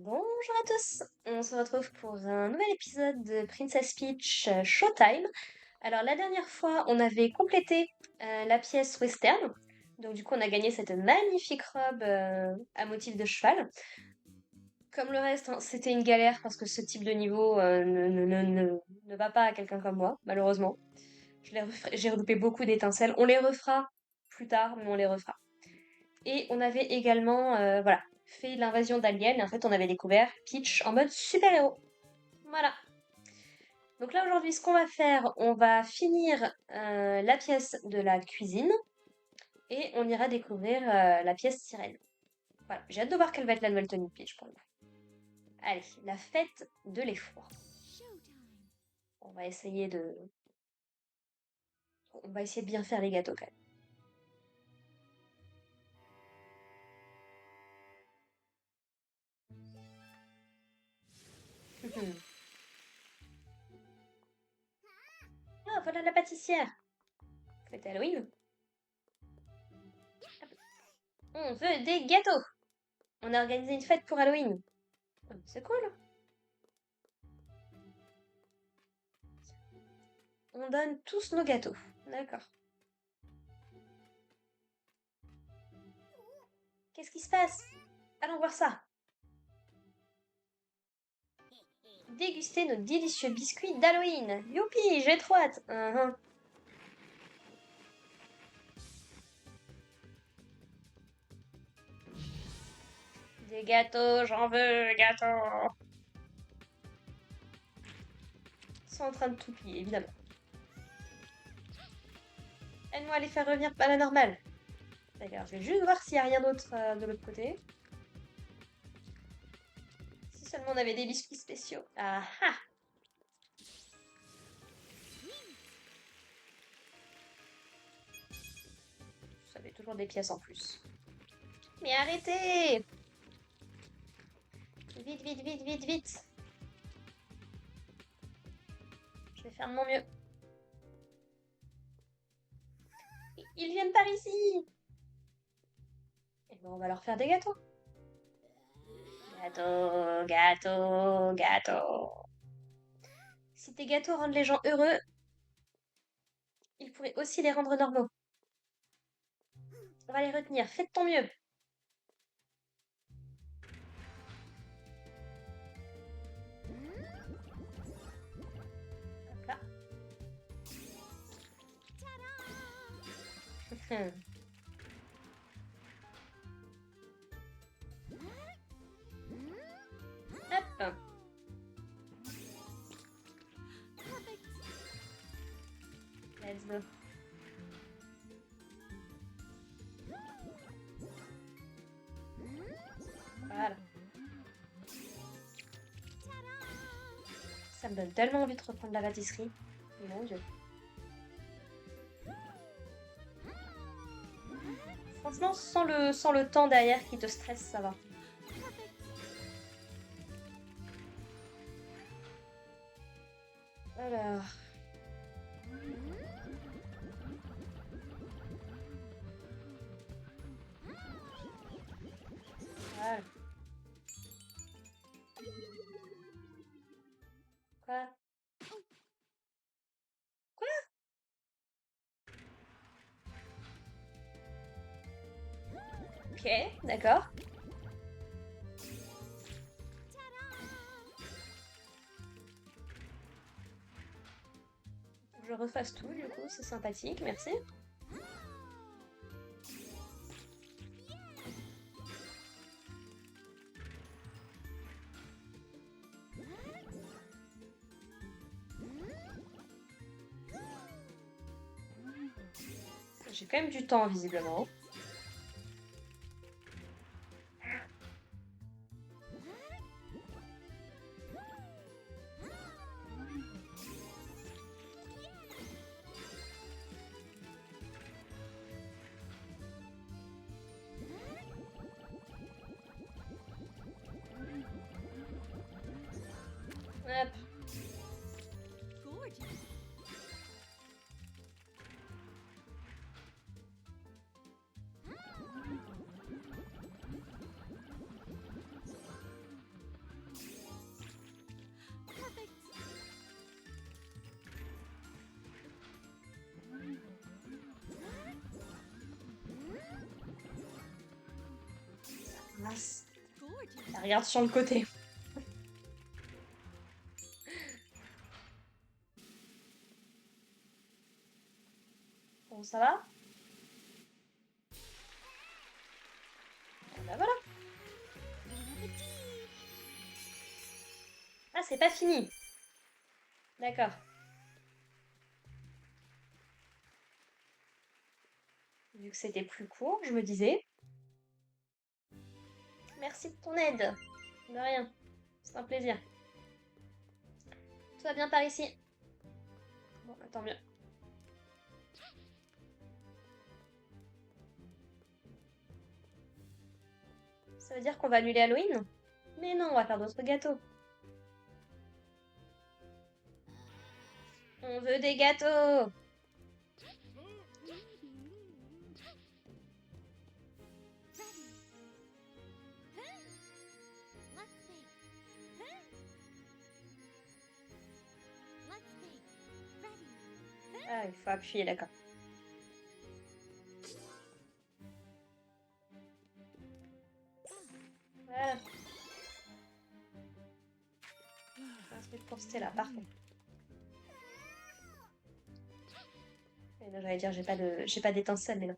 Bonjour à tous, on se retrouve pour un nouvel épisode de Princess Peach Showtime. Alors la dernière fois, on avait complété la pièce western, donc du coup on a gagné cette magnifique robe à motif de cheval. Comme le reste, hein, c'était une galère parce que ce type de niveau ne va pas à quelqu'un comme moi, malheureusement. J'ai reloupé beaucoup d'étincelles, on les refera plus tard, mais on les refera. Et on avait également voilà, fait l'invasion d'aliens. Et en fait, on avait découvert Peach en mode super-héros. Voilà. Donc là, aujourd'hui, ce qu'on va faire, on va finir la pièce de la cuisine. Et on ira découvrir la pièce sirène. Voilà. J'ai hâte de voir quelle va être la nouvelle tenue de Peach pour le coup. Allez, la fête de l'effroi. On va essayer de... On va essayer de bien faire les gâteaux quand même. Ah, voilà la pâtissière. Fête Halloween. On veut des gâteaux. On a organisé une fête pour Halloween. C'est cool. On donne tous nos gâteaux. D'accord. Qu'est-ce qui se passe? Allons voir ça. Déguster nos délicieux biscuits d'Halloween. Youpi, j'ai trop hâte. Des gâteaux, j'en veux, gâteaux. Ils sont en train de tout plier, évidemment. Aide-moi à les faire revenir à la normale. D'accord, je vais juste voir s'il n'y a rien d'autre de l'autre côté. Si seulement on avait des biscuits spéciaux. Ah ah! Ça avait toujours des pièces en plus. Mais arrêtez! Vite, vite, vite, vite, vite! Je vais faire de mon mieux. Ils viennent par ici! Et bon, on va leur faire des gâteaux. Gâteau, gâteau, gâteau. Si tes gâteaux rendent les gens heureux, ils pourraient aussi les rendre normaux. On va les retenir. Fais de ton mieux. Hop là. Hop. Let's go. Voilà. Ça me donne tellement envie de reprendre la pâtisserie. Mon Dieu. Franchement, sans le temps derrière qui te stresse, ça va. Alors. Voilà. Quoi? Quoi? Ok, d'accord. Faut que je refasse tout, du coup, c'est sympathique, merci. J'ai quand même du temps, visiblement. Hop. Mince. Elle regarde sur le côté. Bon, ça va? Bah voilà. Ah, c'est pas fini. D'accord. Vu que c'était plus court, je me disais. Merci de ton aide. De rien. C'est un plaisir. Tout va bien par ici? Bon, bah, tant mieux. Ça veut dire qu'on va annuler Halloween? Mais non, on va faire d'autres gâteaux. On veut des gâteaux! Ah, il faut appuyer, d'accord. Voilà. Un truc pour Stella, parfait. Et là, j'allais dire, j'ai pas d'étincelle, mais non.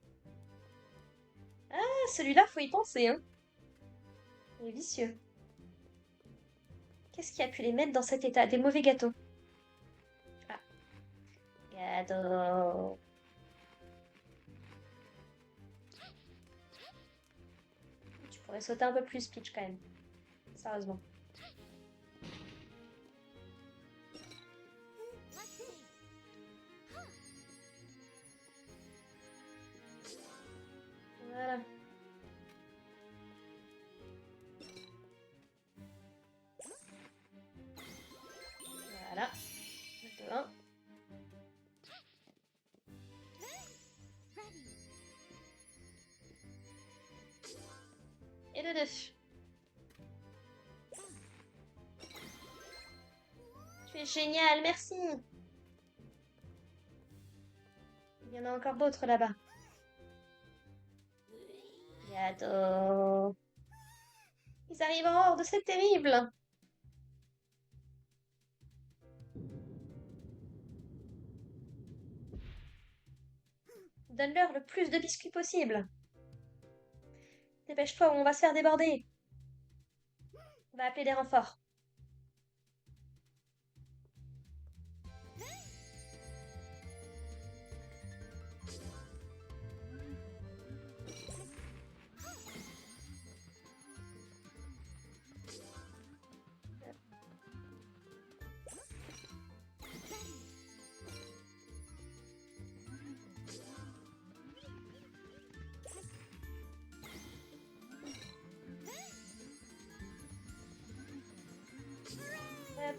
Ah, celui-là, faut y penser, hein. Il est vicieux. Qu'est-ce qui a pu les mettre dans cet état? Des mauvais gâteaux. Ah. Gâteau. Tu pourrais sauter un peu plus, Peach, quand même. Sérieusement. Voilà. Voilà. 2, 1. Et le 2. Tu es génial, merci. Il y en a encore d'autres là-bas. Gâteau. Ils arrivent en horde, c'est terrible. Donne-leur le plus de biscuits possible. Dépêche-toi ou on va se faire déborder. On va appeler des renforts. Hop.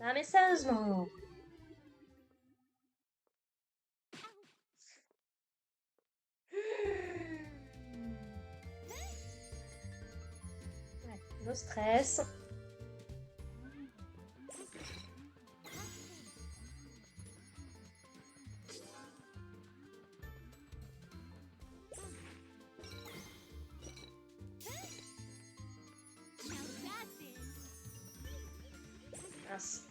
Ah mais sérieusement. Ouais, no stress. Mince.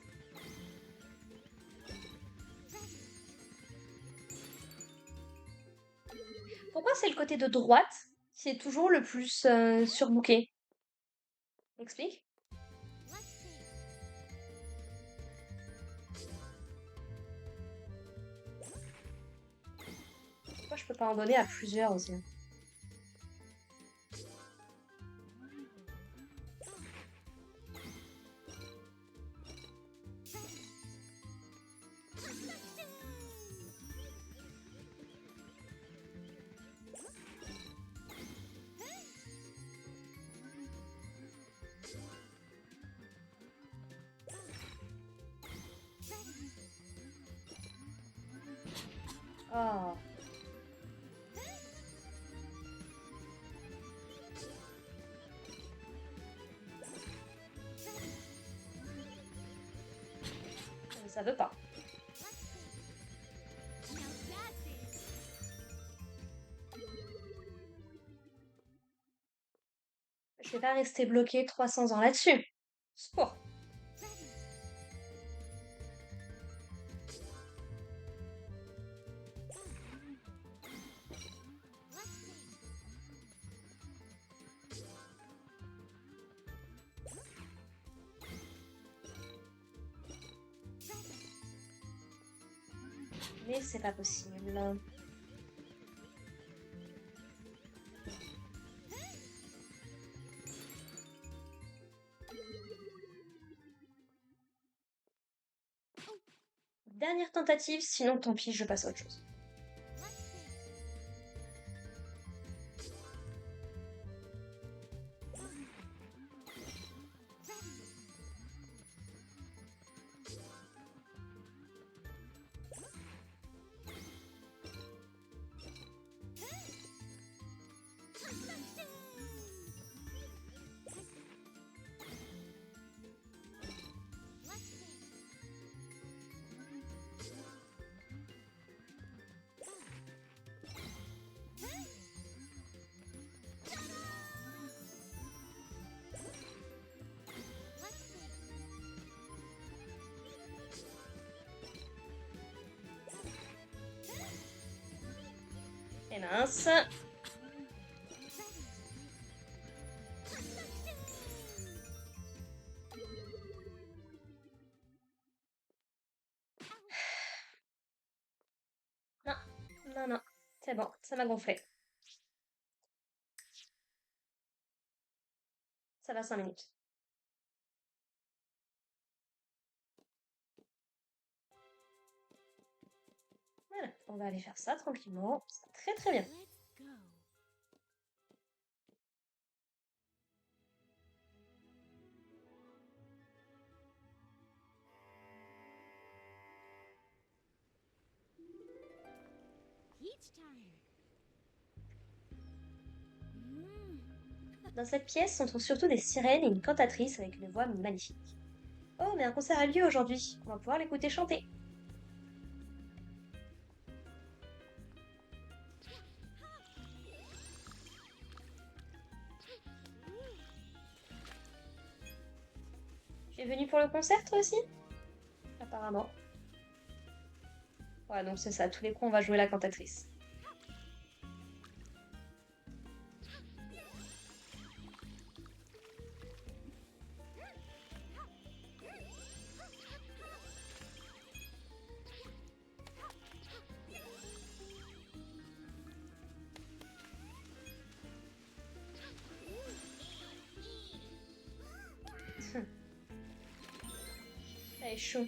Pourquoi c'est le côté de droite qui est toujours le plus surbooké? Explique. Pourquoi je peux pas en donner à plusieurs aussi? Oh. Ça veut pas. Je vais pas rester bloquée 300 ans là-dessus. Secours. Mais c'est pas possible. Dernière tentative, sinon tant pis, je passe à autre chose. Et mince. Non, non, non. C'est bon, ça m'a gonflé. Ça va 5 minutes. Voilà, on va aller faire ça tranquillement. Ça va très très bien. Dans cette pièce, on trouve surtout des sirènes et une cantatrice avec une voix magnifique. Oh, mais un concert a lieu aujourd'hui. On va pouvoir l'écouter chanter. Tu es venu pour le concert, toi aussi? Apparemment. Ouais, donc c'est ça. Tous les coups, on va jouer la cantatrice. Elle est chou.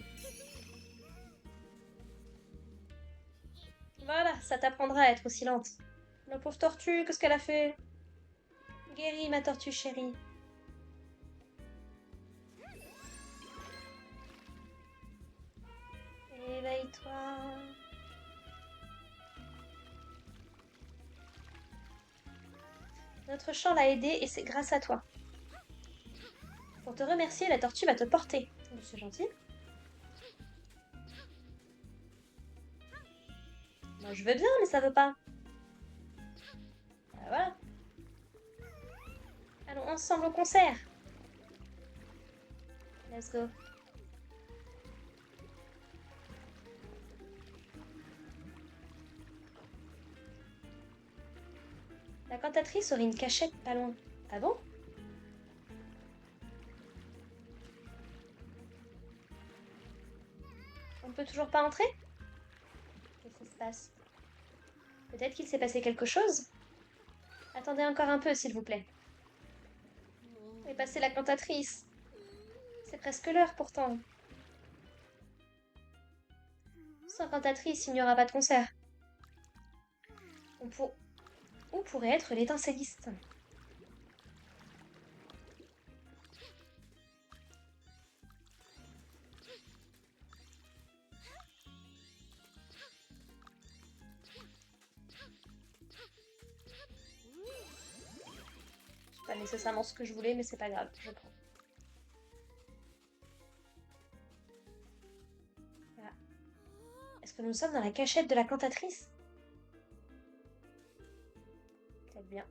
Voilà, ça t'apprendra à être aussi lente. La pauvre tortue, qu'est-ce qu'elle a fait? Guéris, ma tortue chérie. Éveille-toi. Notre chant l'a aidé et c'est grâce à toi. Pour te remercier, la tortue va te porter. Oh, c'est gentil. Moi, je veux bien, mais ça veut pas. Voilà. Allons ensemble au concert. Let's go. La cantatrice aurait une cachette pas loin. Ah bon? On peut toujours pas entrer? Qu'est-ce qui se passe? Peut-être qu'il s'est passé quelque chose? Attendez encore un peu, s'il vous plaît. Où est passée la cantatrice? C'est presque l'heure pourtant. Sans cantatrice, il n'y aura pas de concert. Où pourrait être l'étincelliste? C'est pas nécessairement ce que je voulais, mais c'est pas grave, je prends. Voilà. Est-ce que nous sommes dans la cachette de la cantatrice? Peut-être bien.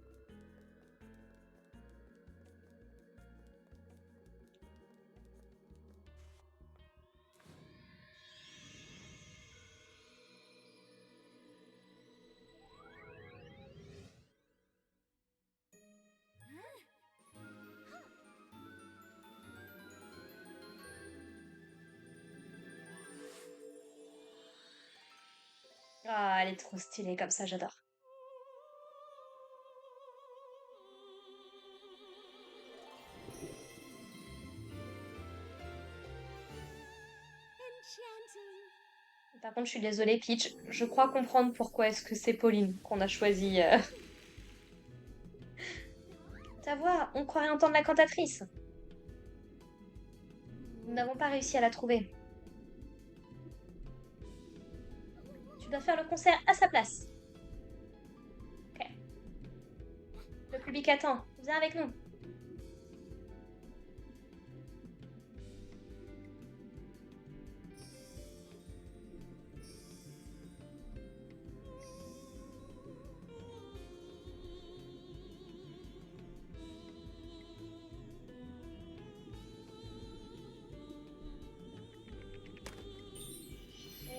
Ah, elle est trop stylée comme ça, j'adore. Par contre, je suis désolée, Peach. Je crois comprendre pourquoi est-ce que c'est Pauline qu'on a choisi. Ta voix, on croirait entendre la cantatrice. Nous n'avons pas réussi à la trouver. Tu dois faire le concert à sa place. Ok. Le public attend. Viens avec nous.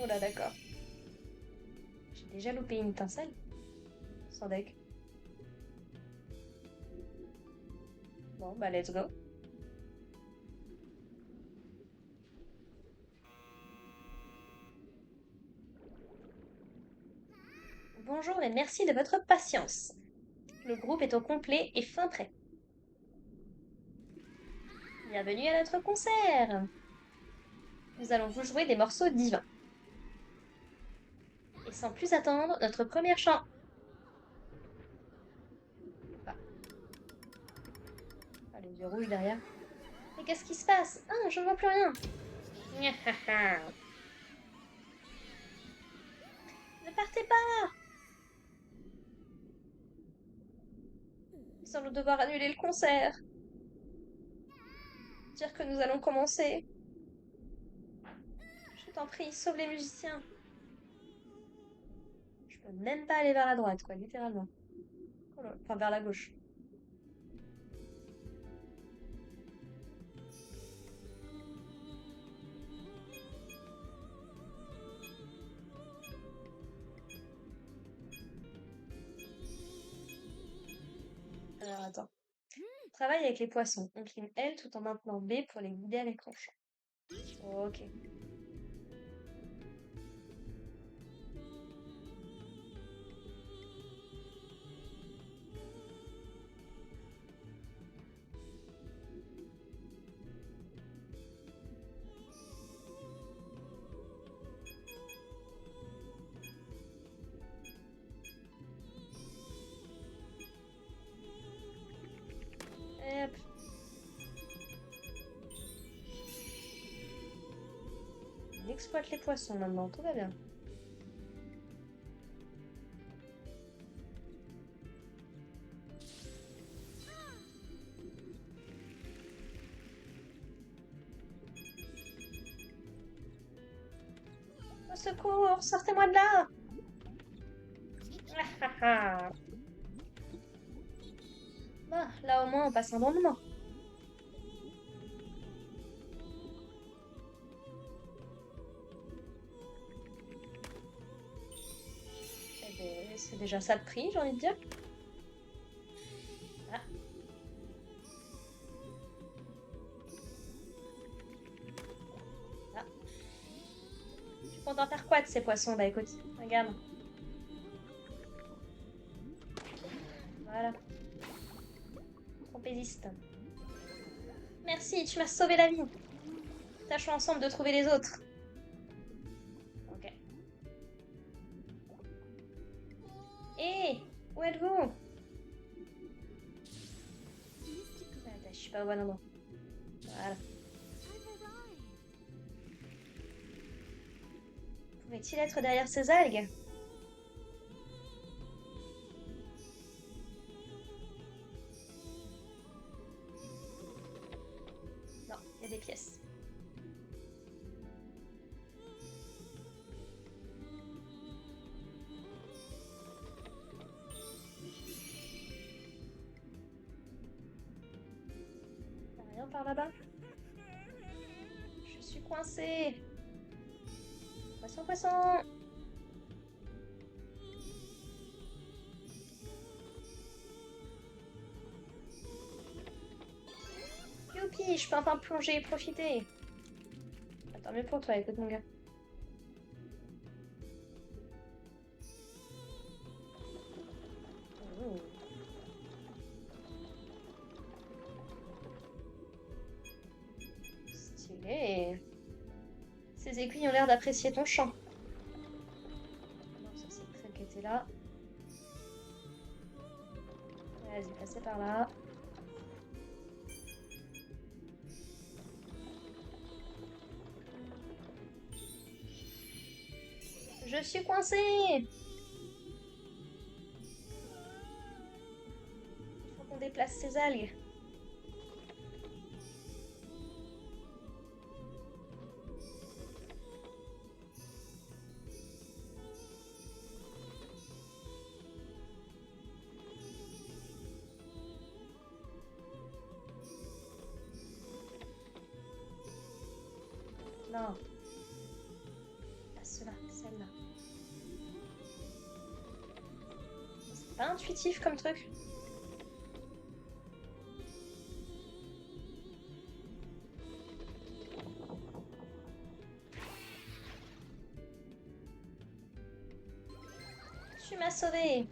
Oh là, d'accord. J'ai déjà loupé une étincelle. Sans deck. Bon, bah, let's go. Bonjour et merci de votre patience. Le groupe est au complet et fin prêt. Bienvenue à notre concert. Nous allons vous jouer des morceaux divins. Et sans plus attendre, notre premier chant. Ah, ah, les yeux rouges derrière. Mais qu'est-ce qui se passe? Ah, je ne vois plus rien. Ne partez pas! Nous allons devoir annuler le concert. Dire que nous allons commencer. Je t'en prie, sauve les musiciens. Je peux même pas aller vers la droite, quoi, littéralement. Oh là, enfin, vers la gauche. Alors, attends. Travaille avec les poissons. On cligne L tout en maintenant B pour les guider à l'écran champ. Ok. Et hop. On exploite les poissons maintenant, tout va bien. Au secours, sortez-moi de là! Ah, ah, ah. Bah, là au moins on passe un bon moment. Eh ben, c'est déjà ça de prix, j'ai envie de dire. Ah. Ah. Tu comptes en faire quoi de ces poissons? Bah écoute, regarde. Voilà. Trompésiste. Merci, tu m'as sauvé la vie. Tâchons ensemble de trouver les autres. Ok. Hé, où êtes-vous? Attends, je suis pas au bon endroit. Voilà. Pouvait-il être derrière ces algues? Non, il y a des pièces. Y a rien par là-bas? Je suis coincée. Poisson, poisson! Youpi, je peux enfin plonger et profiter. Attends, mieux pour toi, écoute mon gars. Les aiguilles ont l'air d'apprécier ton chant. Non, ça c'est celle qui était là. Vas-y, passez par là. Je suis coincée! Il faut qu'on déplace ces algues. Non. Pas cela, celle-là. C'est pas intuitif comme truc. Tu m'as sauvée.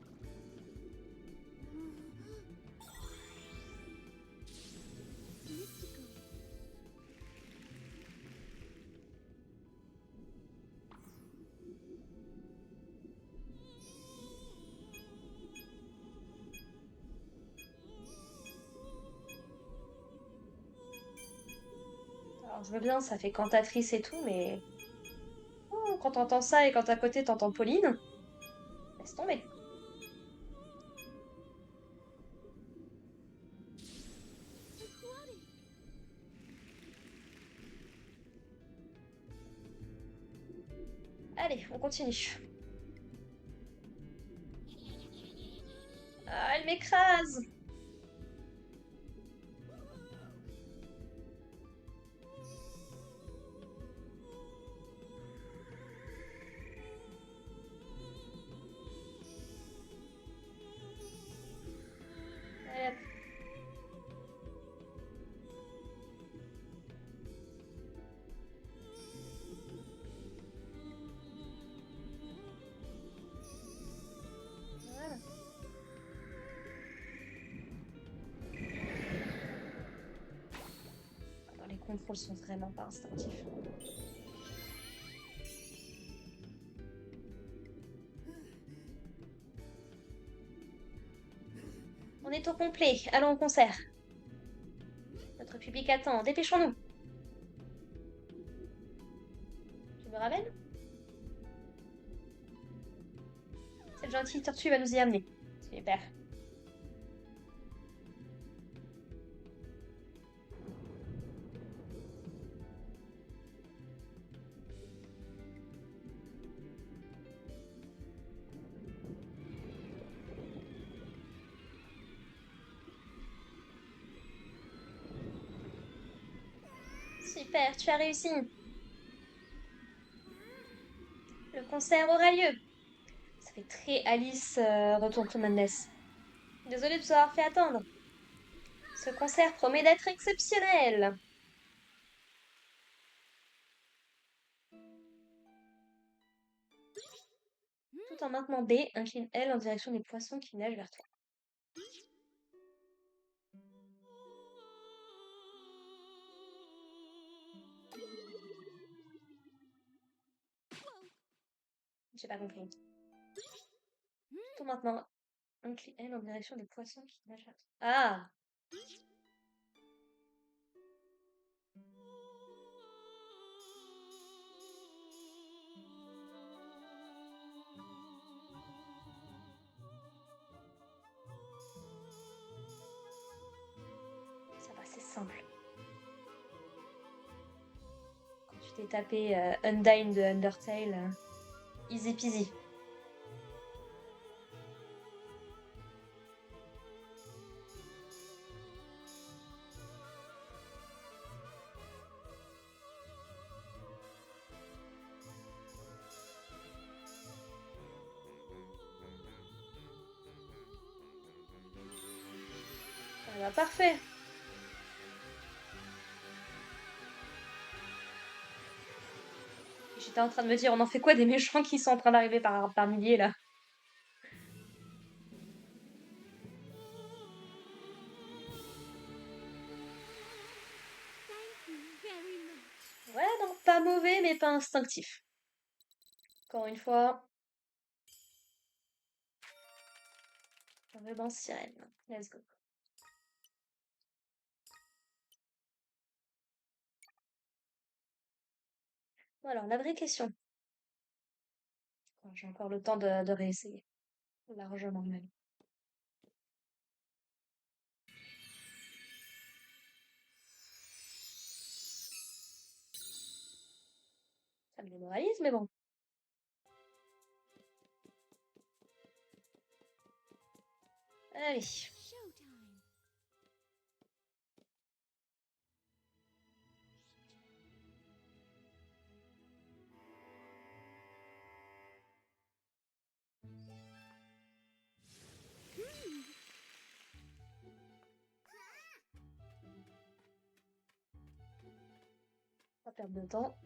Alors, je veux bien, ça fait cantatrice et tout, mais oh, quand t'entends ça et quand à côté t'entends Pauline, laisse tomber. Allez, on continue. Ah, elle m'écrase. Allez, hop. Voilà. Alors, les contrôles sont vraiment pas instinctifs. On est au complet. Allons au concert. Notre public attend. Dépêchons-nous. Tu me ramènes? Cette gentille tortue va nous y amener. Super. Super, tu as réussi. Le concert aura lieu. Ça fait très Alice Retour to Madness. Désolée de vous avoir fait attendre. Ce concert promet d'être exceptionnel. Tout en maintenant B, incline L en direction des poissons qui nagent vers toi. J'ai pas compris. Tout en maintenant incline L en direction des poissons qui nagent vers toi. Ah! Ça va, c'est simple. Quand tu t'es tapé Undyne de Undertale, easy peasy. Ça va, parfait. J'étais en train de me dire, on en fait quoi des méchants qui sont en train d'arriver par milliers là? Ouais, non, pas mauvais, mais pas instinctif. Encore une fois, ruban sirène. Let's go. Bon, alors, la vraie question. J'ai encore le temps de réessayer. Largement même. Ça me démoralise, mais bon. Allez. Pas perdre de temps.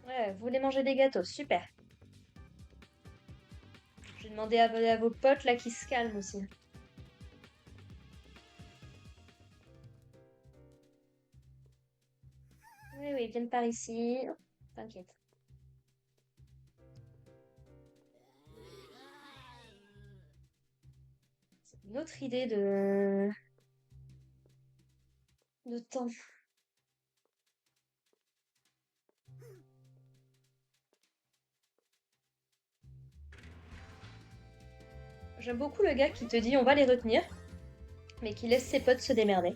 Ouais, vous voulez manger des gâteaux, super. Je vais demander à vos potes là qui se calment aussi. Oui, oui, viennent par ici. T'inquiète. C'est une autre idée de temps. J'aime beaucoup le gars qui te dit on va les retenir, mais qui laisse ses potes se démerder.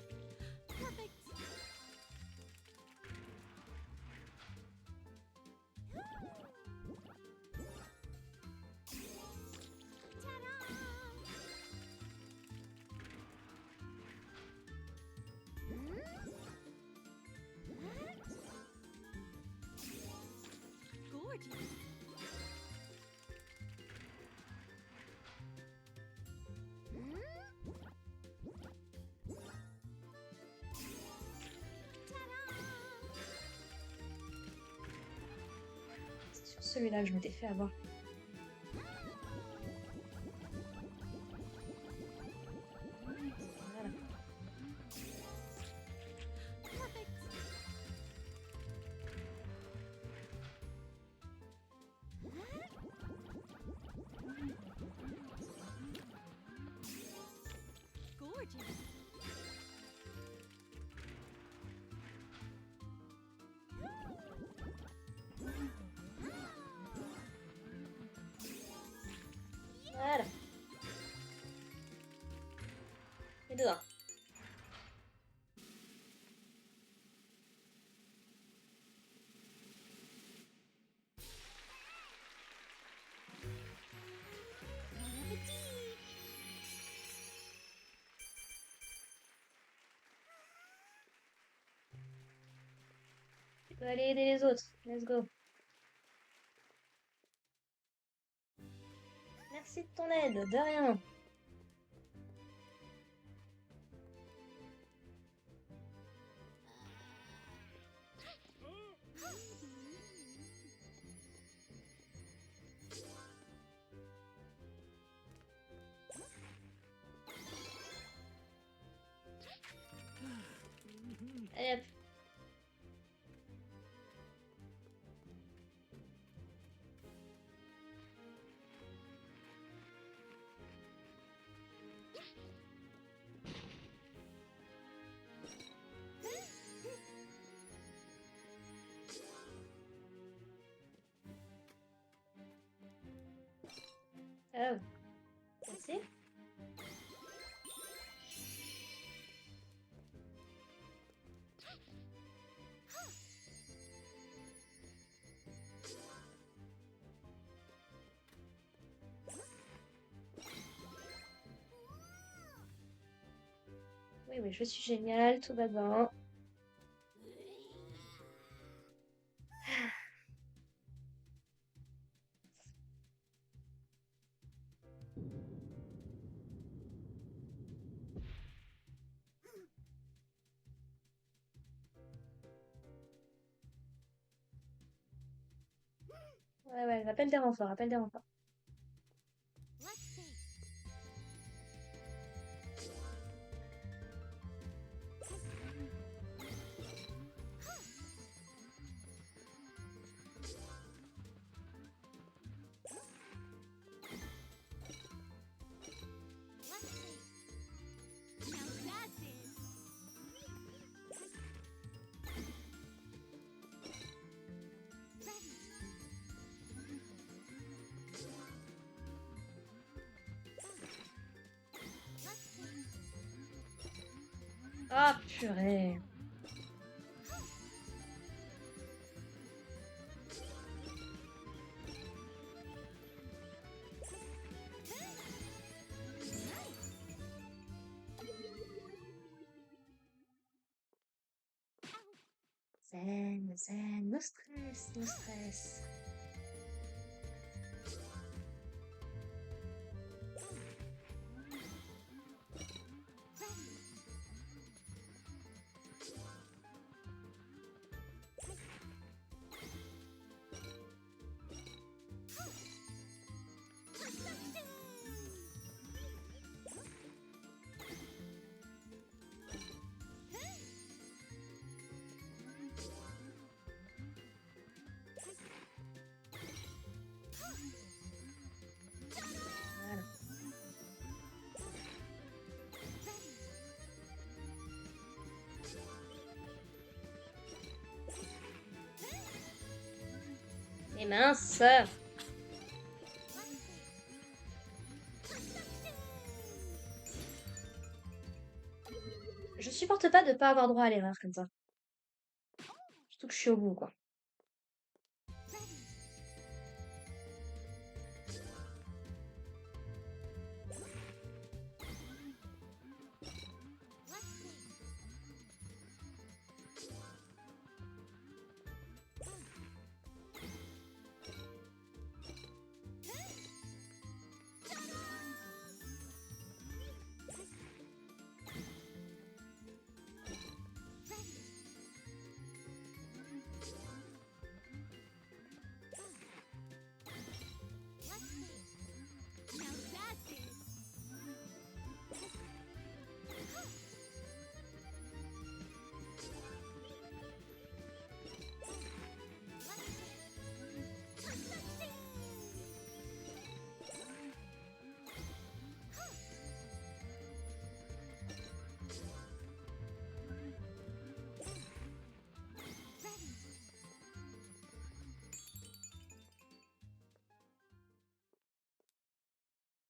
C'est sur celui-là que je m'étais fait avoir. Voilà. Voilà. Et dehors. Tu peux aller aider les autres. Let's go. Merci de ton aide, de rien. Allez hop. Oh. Merci. Oui, oui, je suis géniale, tout va bien. Ouais, ouais, appelle des renforts, appelle des renforts. Ah, purée. Zen, zen, no stress, no stress. Voilà. Et mince. Je supporte pas de pas avoir droit à l'erreur comme ça. Surtout que je suis au bout, quoi.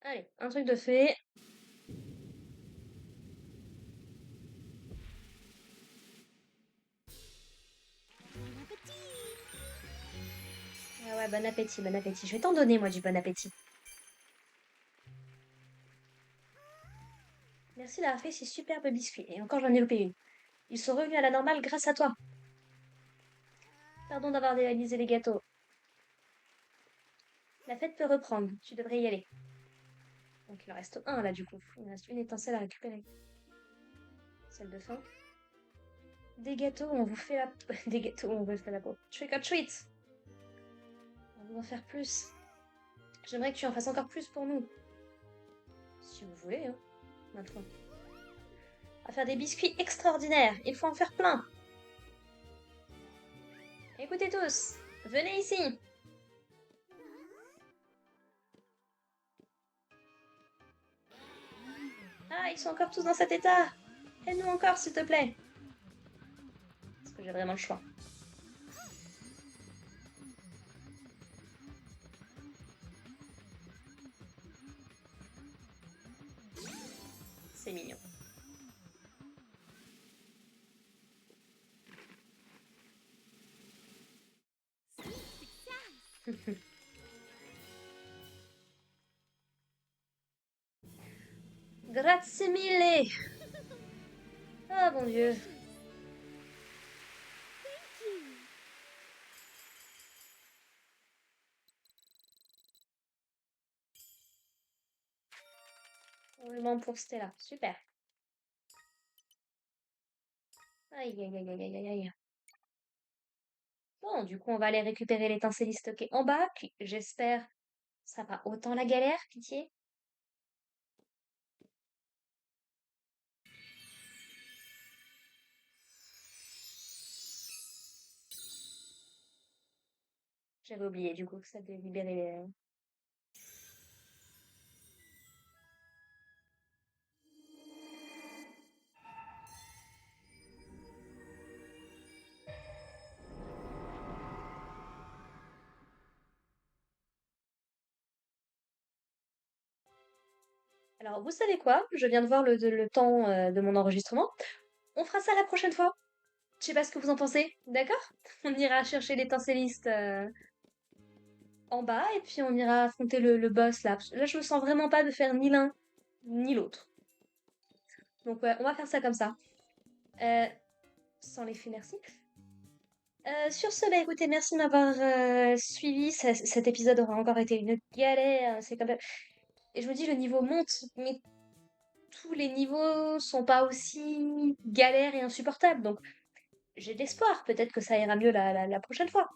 Allez, un truc de fait. Ah ouais, bon appétit, bon appétit. Je vais t'en donner, moi, du bon appétit. Merci d'avoir fait ces superbes biscuits. Et encore, j'en ai loupé une. Ils sont revenus à la normale grâce à toi. Pardon d'avoir dévalisé les gâteaux. La fête peut reprendre. Tu devrais y aller. Donc, il en reste un, là, du coup. Il me reste une étincelle à récupérer. Celle de fin. Des gâteaux, on vous fait la... Des gâteaux, on vous fait la peau. Trick or treat. On va en faire plus. J'aimerais que tu en fasses encore plus pour nous. Si vous voulez, hein. Maintenant. On va faire des biscuits extraordinaires. Il faut en faire plein. Écoutez tous. Venez ici. Ah, ils sont encore tous dans cet état. Aide-nous encore, s'il te plaît. Parce que j'ai vraiment le choix. C'est mignon. Grazie mille. Ah, bon Dieu. Roulement pour Stella. Super. Aïe, aïe, aïe, aïe, aïe, aïe. Bon, du coup, on va aller récupérer l'étincelle stockée en bas, qui, j'espère, ça va autant la galère, pitié. J'avais oublié, du coup, que ça devait libérer les... Alors, vous savez quoi? Je viens de voir le temps de mon enregistrement. On fera ça la prochaine fois. Je sais pas ce que vous en pensez, d'accord? On ira chercher l'étincelliste en bas et puis on ira affronter le boss là. Là, je me sens vraiment pas de faire ni l'un ni l'autre. Donc ouais, on va faire ça comme ça. Euh, Sans les faits, merci. Sur ce, bah écoutez, merci de m'avoir suivi. Cet épisode aura encore été une galère. C'est comme... Et je me dis, le niveau monte, mais tous les niveaux sont pas aussi galères et insupportables. Donc j'ai de l'espoir. Peut-être que ça ira mieux la prochaine fois.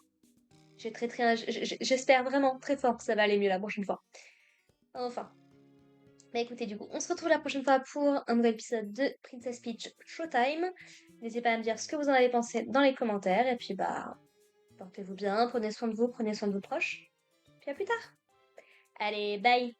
J'espère vraiment très fort que ça va aller mieux la prochaine fois. Enfin. Bah écoutez, du coup, on se retrouve la prochaine fois pour un nouvel épisode de Princess Peach Showtime. N'hésitez pas à me dire ce que vous en avez pensé dans les commentaires. Et puis bah, portez-vous bien, prenez soin de vous, prenez soin de vos proches. Puis à plus tard. Allez, bye!